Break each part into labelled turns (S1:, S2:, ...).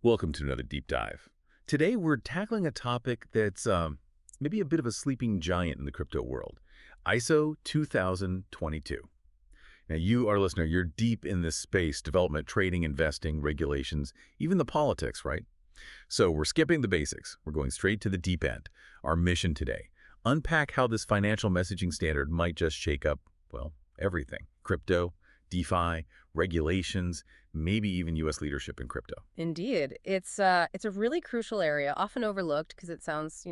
S1: Welcome to another deep dive. Today we're tackling a topic that's maybe a bit of a sleeping giant in the crypto world, ISO 2022. Now you, our listener, you're deep in this space, development, trading, investing, regulations, even the politics, right? So we're skipping the basics. We're going straight to the deep end. Our mission today, unpack how this financial messaging standard might just shake up, well, everything. Crypto, DeFi, regulations, maybe even U.S. leadership in crypto.
S2: Indeed. It's a really crucial area, often overlooked because it sounds,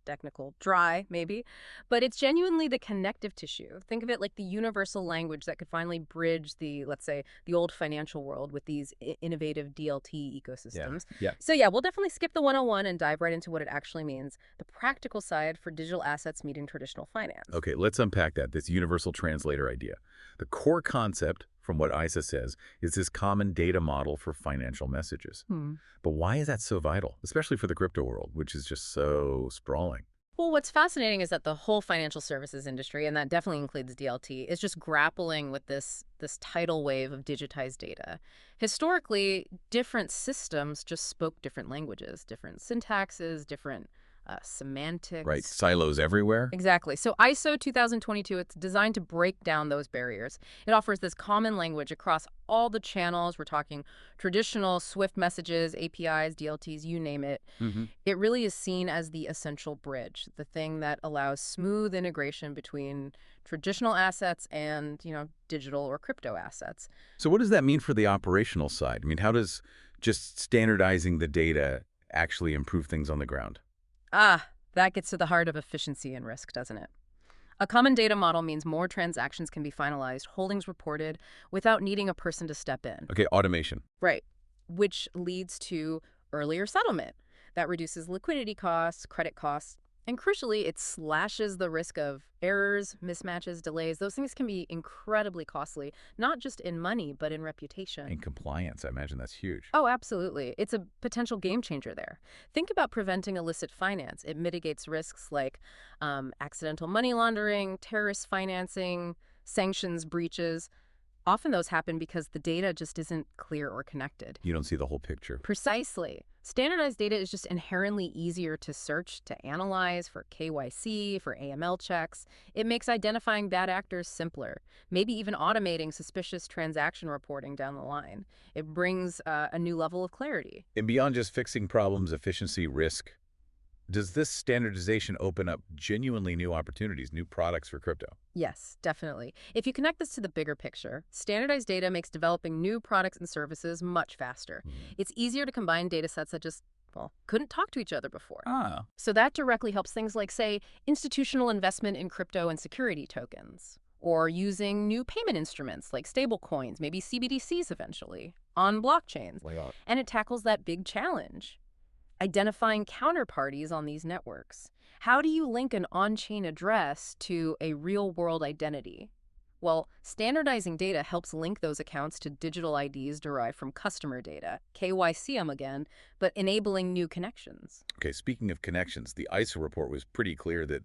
S2: technical, dry, maybe, but it's genuinely the connective tissue. Think of it like the universal language that could finally bridge let's say, the old financial world with these innovative DLT
S1: Yeah,
S2: ecosystems.
S1: yeah.
S2: So yeah, we'll definitely skip the 101 and dive right into what it actually means, the practical side for digital assets meeting traditional finance.
S1: Okay, let's unpack that, this universal translator idea. The core concept, from what ISA says, is this common data model for financial messages.
S2: Hmm.
S1: But why is that so vital, especially for the crypto world, which is just so sprawling?
S2: Well, what's fascinating is that the whole financial services industry, and that definitely includes DLT, is just grappling with this tidal wave of digitized data. Historically, different systems just spoke different languages, different syntaxes, different
S1: Right,
S2: semantics.
S1: silos everywhere?
S2: Exactly. So ISO 2022, it's designed to break down those barriers. It offers this common language across all the channels. We're talking traditional Swift messages, APIs, DLTs, you name it.
S1: hmm
S2: It really is seen as the essential bridge, the thing that allows smooth integration between traditional assets and, digital or crypto assets.
S1: So what does that mean for the operational side? I mean, how does just standardizing the data actually improve things on the ground?
S2: Ah, that gets to the heart of efficiency and risk, doesn't it? A common data model means more transactions can be finalized, holdings reported, without needing a person to step in.
S1: Okay, automation.
S2: Right. Which leads to earlier settlement. That reduces liquidity costs, credit costs, and crucially, it slashes the risk of errors, mismatches, delays. Those things can be incredibly costly, not just in money, but in reputation.
S1: And compliance, I imagine that's huge.
S2: Oh, absolutely. It's a potential game changer there. Think about preventing illicit finance. It mitigates risks like accidental money laundering, terrorist financing, sanctions breaches. Often those happen because the data just isn't clear or connected.
S1: You don't see the whole picture.
S2: Precisely. Standardized data is just inherently easier to search, to analyze for KYC, for AML checks. It makes identifying bad actors simpler, maybe even automating suspicious transaction reporting down the line. It brings a new level of clarity.
S1: And beyond just fixing problems, efficiency, risk, does this standardization open up genuinely new opportunities, new products for crypto?
S2: Yes, definitely. If you connect this to the bigger picture, standardized data makes developing new products and services much faster.
S1: Mhm.
S2: It's easier to combine data sets that just, well, couldn't talk to each other before.
S1: Ah,
S2: So that directly helps things like, say, institutional investment in crypto and security tokens, or using new payment instruments like stablecoins, maybe CBDCs eventually, on blockchains.
S1: layout.
S2: And it tackles that big challenge, identifying counterparties on these networks. How do you link an on-chain address to a real-world identity? Well, standardizing data helps link those accounts to digital IDs derived from customer data, KYC them again, but enabling new connections.
S1: Okay, speaking of connections, the ISO report was pretty clear that,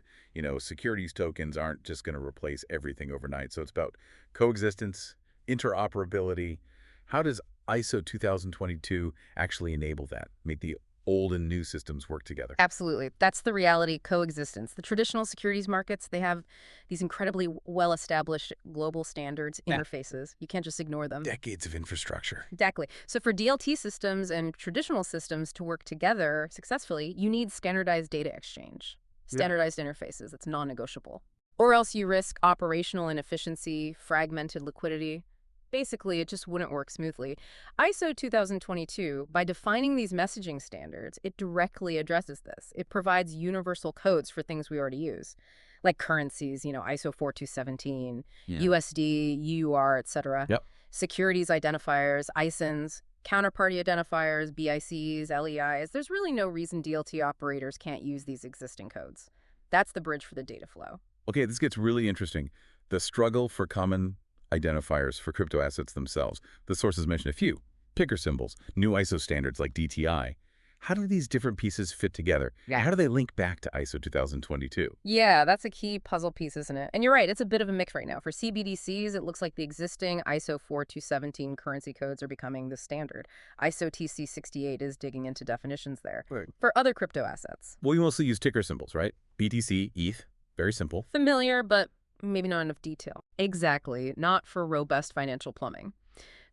S1: securities tokens aren't just going to replace everything overnight. So it's about coexistence, interoperability. How does ISO 2022 actually enable that, make the old and new systems work together?
S2: Absolutely. That's the reality, coexistence. The traditional securities markets, they have these incredibly well-established global standards,
S1: Yeah.
S2: interfaces. You can't just ignore them.
S1: Decades of infrastructure.
S2: Exactly. So for DLT systems and traditional systems to work together successfully, you need standardized data exchange,
S1: Yeah.
S2: standardized interfaces. It's non-negotiable. Or else you risk operational inefficiency, fragmented liquidity. Basically, it just wouldn't work smoothly. ISO 2022, by defining these messaging standards, it directly addresses this. It provides universal codes for things we already use, like currencies, ISO 4217,
S1: Yeah.
S2: USD, EUR, etc.
S1: Yep.
S2: Securities identifiers, ISINs, counterparty identifiers, BICs, LEIs. There's really no reason DLT operators can't use these existing codes. That's the bridge for the data flow.
S1: Okay, this gets really interesting. The struggle for common identifiers for crypto assets themselves. The sources mentioned a few. Picker symbols, new ISO standards like DTI. How do these different pieces fit together? And
S2: Yeah.
S1: how do they link back to ISO 2022?
S2: Yeah, that's a key puzzle piece, isn't it? And you're right, it's a bit of a mix right now. For CBDCs, it looks like the existing ISO 4217 currency codes are becoming the standard. ISO TC68 is digging into definitions there.
S1: Right.
S2: For other crypto assets,
S1: Well, we mostly use ticker symbols, right? BTC, ETH, very simple.
S2: familiar, but maybe not enough detail. Exactly, not for robust financial plumbing.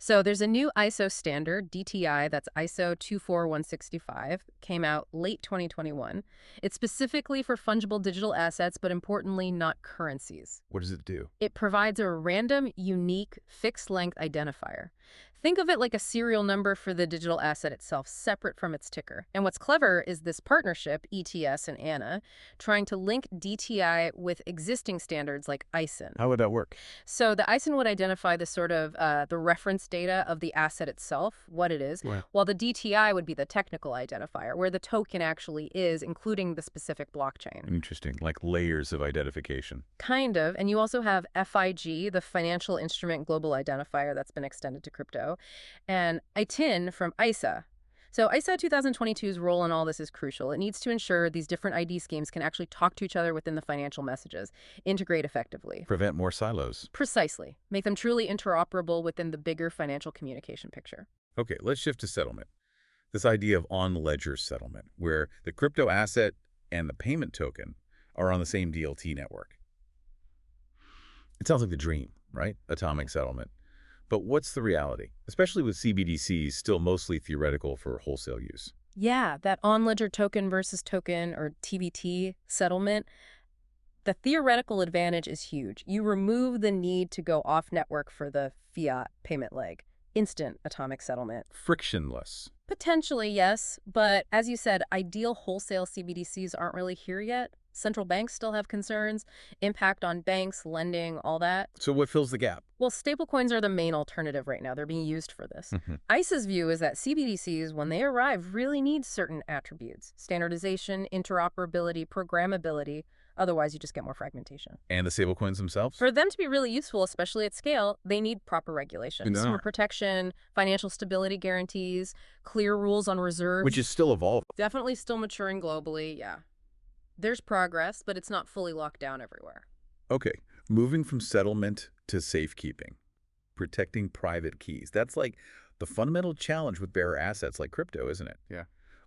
S2: So there's a new ISO standard, DTI, that's ISO 24165, came out late 2021. It's specifically for fungible digital assets, but importantly, not currencies.
S1: What does it do?
S2: It provides a random, unique, fixed-length identifier. Think of it like a serial number for the digital asset itself, separate from its ticker. And what's clever is this partnership, ETS and ANA, trying to link DTI with existing standards like ISIN.
S1: How would that work?
S2: So the ISIN would identify the sort of the reference data of the asset itself, what it is,
S1: Wow.
S2: while the DTI would be the technical identifier, where the token actually is, including the specific blockchain.
S1: Interesting, like layers of identification.
S2: Kind of. And you also have FIG, the Financial Instrument Global Identifier that's been extended to crypto, and ITIN from ISA. So ISA 2022's role in all this is crucial. It needs to ensure these different ID schemes can actually talk to each other within the financial messages, integrate effectively.
S1: Prevent more silos.
S2: Precisely. Make them truly interoperable within the bigger financial communication picture.
S1: Okay, let's shift to settlement. This idea of on-ledger settlement, where the crypto asset and the payment token are on the same DLT network. It sounds like the dream, right? Atomic settlement. But what's the reality? Especially with CBDCs still mostly theoretical for wholesale use.
S2: Yeah, that on-ledger token versus token, or TVT settlement, the theoretical advantage is huge. You remove the need to go off-network for the fiat payment leg. Instant atomic settlement.
S1: Frictionless.
S2: Potentially, yes. But as you said, ideal wholesale CBDCs aren't really here yet. Central banks still have concerns, impact on banks, lending, all that.
S1: So what fills the gap?
S2: Well, stablecoins are the main alternative right now. They're being used for this. ICE's view is that CBDCs, when they arrive, really need certain attributes: standardization, interoperability, programmability. Otherwise, you just get more fragmentation.
S1: And the stablecoins themselves?
S2: For them to be really useful, especially at scale, they need proper regulation.
S1: And
S2: Consumer protection, financial stability guarantees, clear rules on reserves.
S1: Which is still evolving.
S2: Definitely still maturing globally, yeah. There's progress, but it's not fully locked down everywhere.
S1: Okay, moving from settlement to safekeeping, protecting private keys. That's like the fundamental challenge with bearer assets like crypto, isn't it?
S3: Yeah.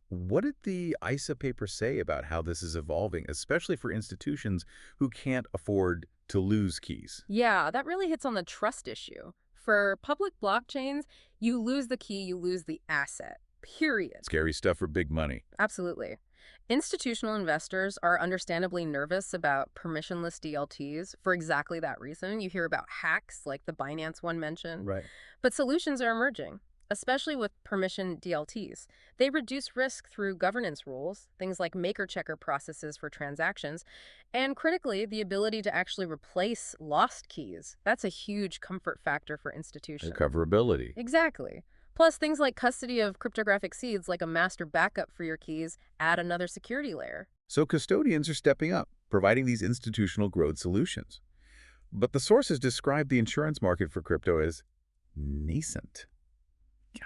S1: What did the ISA paper say about how this is evolving, especially for institutions who can't afford to lose keys?
S2: Yeah, that really hits on the trust issue. For public blockchains, you lose the key, you lose the asset, period.
S1: Scary stuff for big money.
S2: Absolutely. Institutional investors are understandably nervous about permissionless DLTs for exactly that reason. You hear about hacks like the Binance one mentioned.
S1: Right.
S2: But solutions are emerging, especially with permission DLTs. They reduce risk through governance rules, things like maker-checker processes for transactions, and critically, the ability to actually replace lost keys. That's a huge comfort factor for institutions.
S1: Recoverability.
S2: Exactly. Plus, things like custody of cryptographic seeds, like a master backup for your keys, add another security layer.
S1: So custodians are stepping up, providing these institutional growth solutions. But the sources describe the insurance market for crypto as nascent.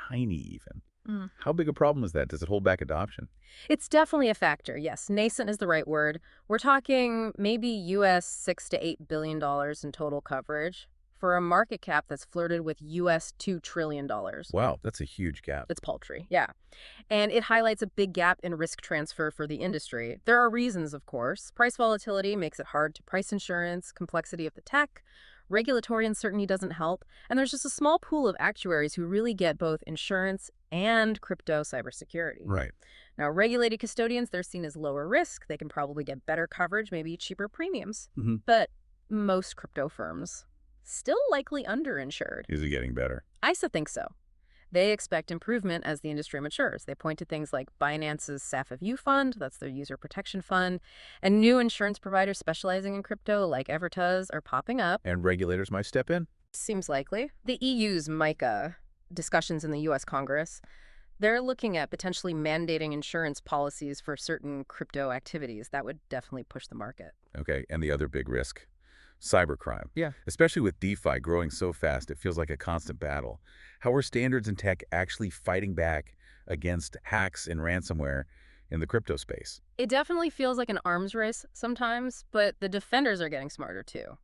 S1: Tiny even. How big a problem is that? Does it hold back adoption?
S2: It's definitely a factor, yes. Nascent is the right word. We're talking maybe US $6 to $8 billion in total coverage for a market cap that's flirted with US $2 trillion.
S1: Wow, that's a huge gap.
S2: It's paltry, yeah. And it highlights a big gap in risk transfer for the industry. There are reasons, of course. Price volatility makes it hard to price insurance, complexity of the tech, regulatory uncertainty doesn't help, and there's just a small pool of actuaries who really get both insurance and crypto cybersecurity.
S1: Right.
S2: Now, regulated custodians, they're seen as lower risk. They can probably get better coverage, maybe cheaper premiums. But most crypto firms, still likely underinsured.
S1: Is it getting better?
S2: ISA thinks so. They expect improvement as the industry matures. They point to things like Binance's SAFU fund, that's their user protection fund, and new insurance providers specializing in crypto like Evertuz are popping up.
S1: And regulators might step in?
S2: Seems likely. The EU's MiCA discussions in the U.S. Congress, they're looking at potentially mandating insurance policies for certain crypto activities. That would definitely push the market.
S1: Okay, and the other big risk? Cybercrime.
S3: Yeah.
S1: Especially with DeFi growing so fast, it feels like a constant battle. How are standards and tech actually fighting back against hacks and ransomware in the crypto space.
S2: It definitely feels like an arms race sometimes, but the defenders are getting smarter too.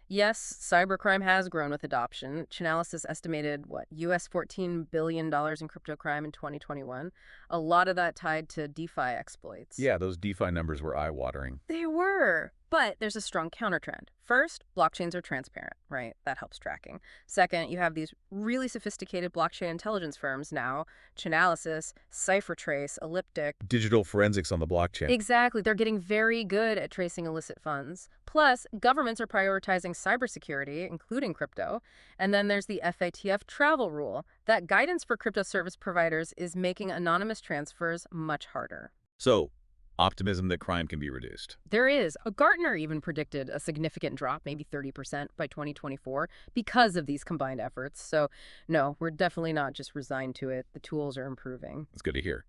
S2: Yes, cybercrime has grown with adoption. Chainalysis estimated, US $14 billion in crypto crime in 2021. A lot of that tied to DeFi exploits.
S1: Yeah, those DeFi numbers were eye-watering.
S2: They were. But there's a strong countertrend. First, blockchains are transparent, right? That helps tracking. Second, you have these really sophisticated blockchain intelligence firms now, Chainalysis, CipherTrace, Elliptic.
S1: Digital forensics on the blockchain.
S2: Exactly. They're getting very good at tracing illicit funds. Plus, governments are prioritizing cybersecurity, including crypto. And then there's the FATF travel rule. That guidance for crypto service providers is making anonymous transfers much harder.
S1: So, optimism that crime can be reduced.
S2: There is. Gartner even predicted a significant drop, maybe 30% by 2024, because of these combined efforts. So, no, we're definitely not just resigned to it. The tools are improving.
S1: That's good to hear.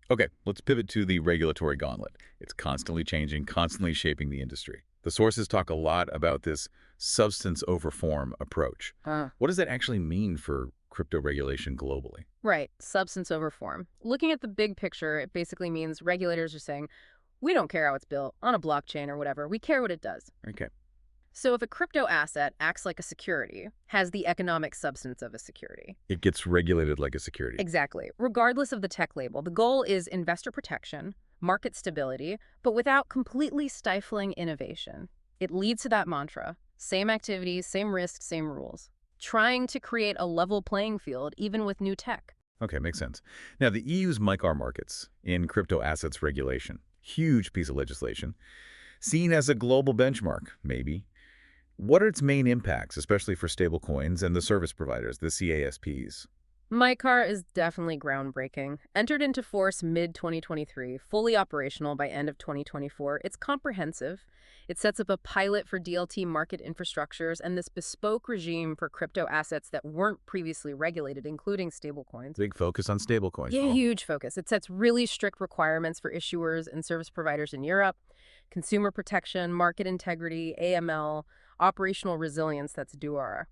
S1: Okay, let's pivot to the regulatory gauntlet. It's constantly changing, constantly shaping the industry. The sources talk a lot about this substance over form approach. What does that actually mean for crypto regulation globally?
S2: Right, substance over form. Looking at the big picture, it basically means regulators are saying, we don't care how it's built, on a blockchain or whatever, we care what it does.
S1: Okay.
S2: So if a crypto asset acts like a security, has the economic substance of a security.
S1: It gets regulated like a security.
S2: Exactly. Regardless of the tech label, the goal is investor protection, market stability, but without completely stifling innovation. It leads to that mantra, same activities, same risks, same rules. Trying to create a level playing field even with new tech.
S1: Okay, makes sense. Now, the EU's MiCAR markets in crypto assets regulation, huge piece of legislation, seen as a global benchmark, maybe. What are its main impacts, especially for stablecoins and the service providers, the CASPs?
S2: MiCAR is definitely groundbreaking. Entered into force mid-2023, fully operational by end of 2024, it's comprehensive. It sets up a pilot for DLT market infrastructures and this bespoke regime for crypto assets that weren't previously regulated, including stablecoins.
S1: Big focus on stablecoins.
S2: Yeah, huge focus. It sets really strict requirements for issuers and service providers in Europe, consumer protection, market integrity, AML, operational resilience, that's DURA.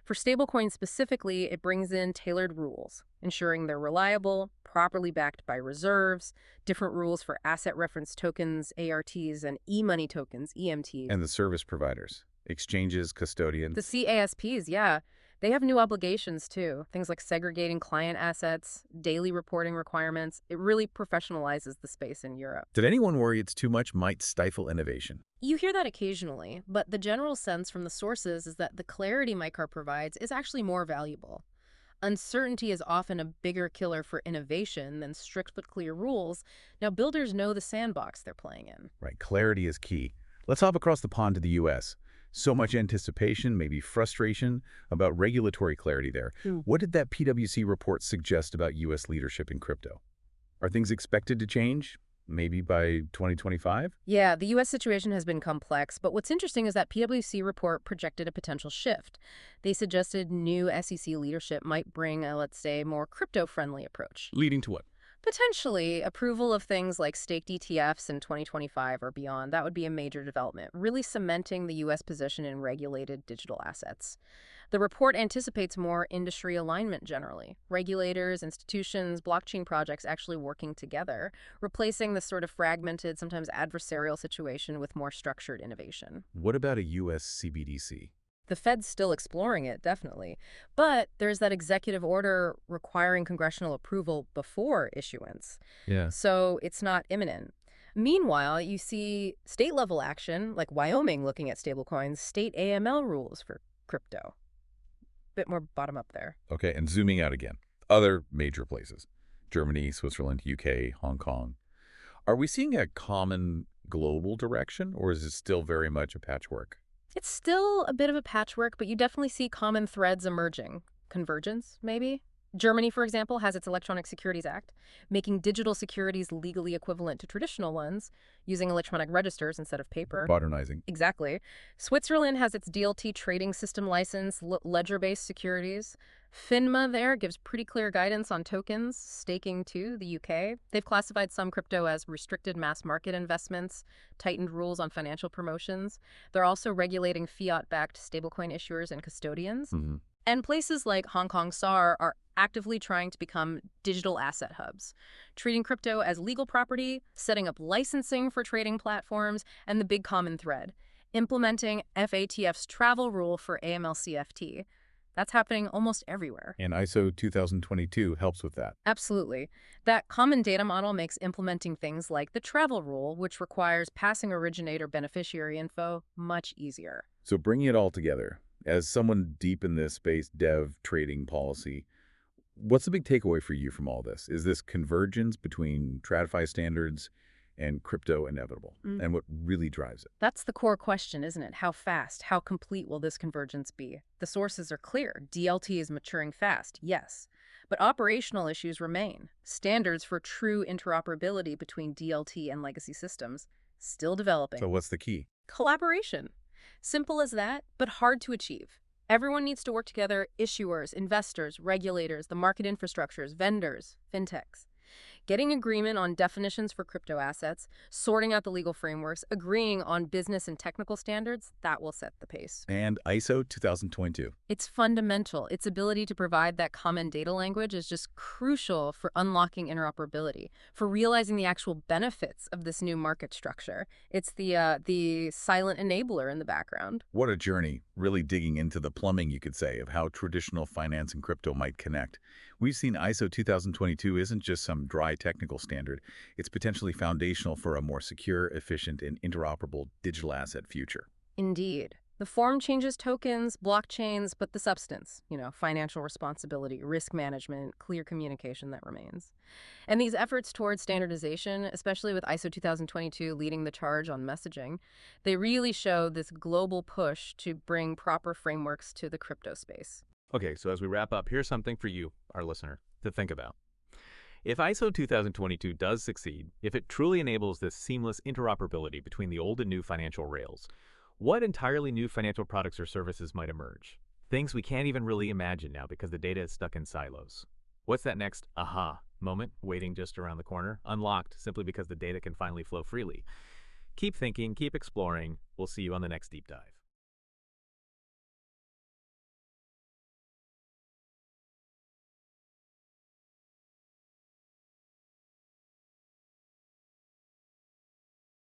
S2: For stablecoins specifically, it brings in tailored rules, ensuring they're reliable, properly backed by reserves, different rules for asset reference tokens, ARTs, and e-money tokens, EMTs.
S1: And the service providers, exchanges, custodians.
S2: The CASPs, yeah. They have new obligations too. Things like segregating client assets, daily reporting requirements. It really professionalizes the space in Europe.
S1: Did anyone worry it's too much might stifle innovation?
S2: You hear that occasionally, but the general sense from the sources is that the clarity MiCAR provides is actually more valuable. Uncertainty is often a bigger killer for innovation than strict but clear rules. Now, builders know the sandbox they're playing in.
S1: Right, clarity is key. Let's hop across the pond to the U.S. So much anticipation, maybe frustration about regulatory clarity there. What did that PwC report suggest about U.S. leadership in crypto? Are things expected to change? Maybe by 2025?
S2: Yeah, the U.S. situation has been complex, but what's interesting is that PwC report projected a potential shift. They suggested new SEC leadership might bring a, let's say, more crypto-friendly approach.
S1: Leading to what?
S2: Potentially, approval of things like staked ETFs in 2025 or beyond. That would be a major development, really cementing the U.S. position in regulated digital assets. The report anticipates more industry alignment generally. Regulators, institutions, blockchain projects actually working together, replacing the sort of fragmented, sometimes adversarial situation with more structured innovation.
S1: What about a U.S. CBDC?
S2: The Fed's still exploring it, definitely. But there's that executive order requiring congressional approval before issuance.
S1: Yeah.
S2: So it's not imminent. Meanwhile, you see state-level action, like Wyoming looking at stablecoins, state AML rules for crypto. Bit more bottom-up there.
S1: Okay, and zooming out again. Other major places. Germany, Switzerland, UK, Hong Kong. Are we seeing a common global direction, or is it still very much a patchwork?
S2: It's still a bit of a patchwork, but you definitely see common threads emerging. Convergence, maybe? Germany, for example, has its Electronic Securities Act, making digital securities legally equivalent to traditional ones, using electronic registers instead of paper.
S1: Modernizing.
S2: Exactly. Switzerland has its DLT trading system license, ledger-based securities. FINMA there gives pretty clear guidance on tokens, staking too, the UK. They've classified some crypto as restricted mass market investments, tightened rules on financial promotions. They're also regulating fiat-backed stablecoin issuers and custodians. And places like Hong Kong SAR are actively trying to become digital asset hubs, treating crypto as legal property, setting up licensing for trading platforms, and the big common thread, implementing FATF's travel rule for AML-CFT. That's happening almost everywhere.
S1: And ISO 2022 helps with that.
S2: Absolutely. That common data model makes implementing things like the travel rule, which requires passing originator beneficiary info, much easier.
S1: So bringing it all together, as someone deep in this space, dev, trading policy, what's the big takeaway for you from all this? Is this convergence between TradFi standards and crypto inevitable? And what really drives it?
S2: That's the core question, isn't it? How fast, how complete will this convergence be? The sources are clear. DLT is maturing fast, yes. But operational issues remain. Standards for true interoperability between DLT and legacy systems still developing.
S1: So what's the key?
S2: Collaboration. Simple as that, but hard to achieve. Everyone needs to work together: issuers, investors, regulators, the market infrastructures, vendors, fintechs. Getting agreement on definitions for crypto assets, sorting out the legal frameworks, agreeing on business and technical standards, that will set the pace.
S1: And ISO 2022.
S2: It's fundamental. Its ability to provide that common data language is just crucial for unlocking interoperability, for realizing the actual benefits of this new market structure. It's the silent enabler in the background.
S1: What a journey, really digging into the plumbing, you could say, of how traditional finance and crypto might connect. We've seen ISO 2022 isn't just some dry technical standard. It's potentially foundational for a more secure, efficient, and interoperable digital asset future.
S2: Indeed. The form changes tokens, blockchains, but the substance, financial responsibility, risk management, clear communication, that remains. And these efforts towards standardization, especially with ISO 2022 leading the charge on messaging, they really show this global push to bring proper frameworks to the crypto space.
S3: Okay, so as we wrap up, here's something for you, our listener, to think about. If ISO 2022 does succeed, if it truly enables this seamless interoperability between the old and new financial rails, what entirely new financial products or services might emerge? Things we can't even really imagine now because the data is stuck in silos. What's that next aha moment waiting just around the corner, unlocked simply because the data can finally flow freely? Keep thinking, keep exploring. We'll see you on the next deep dive.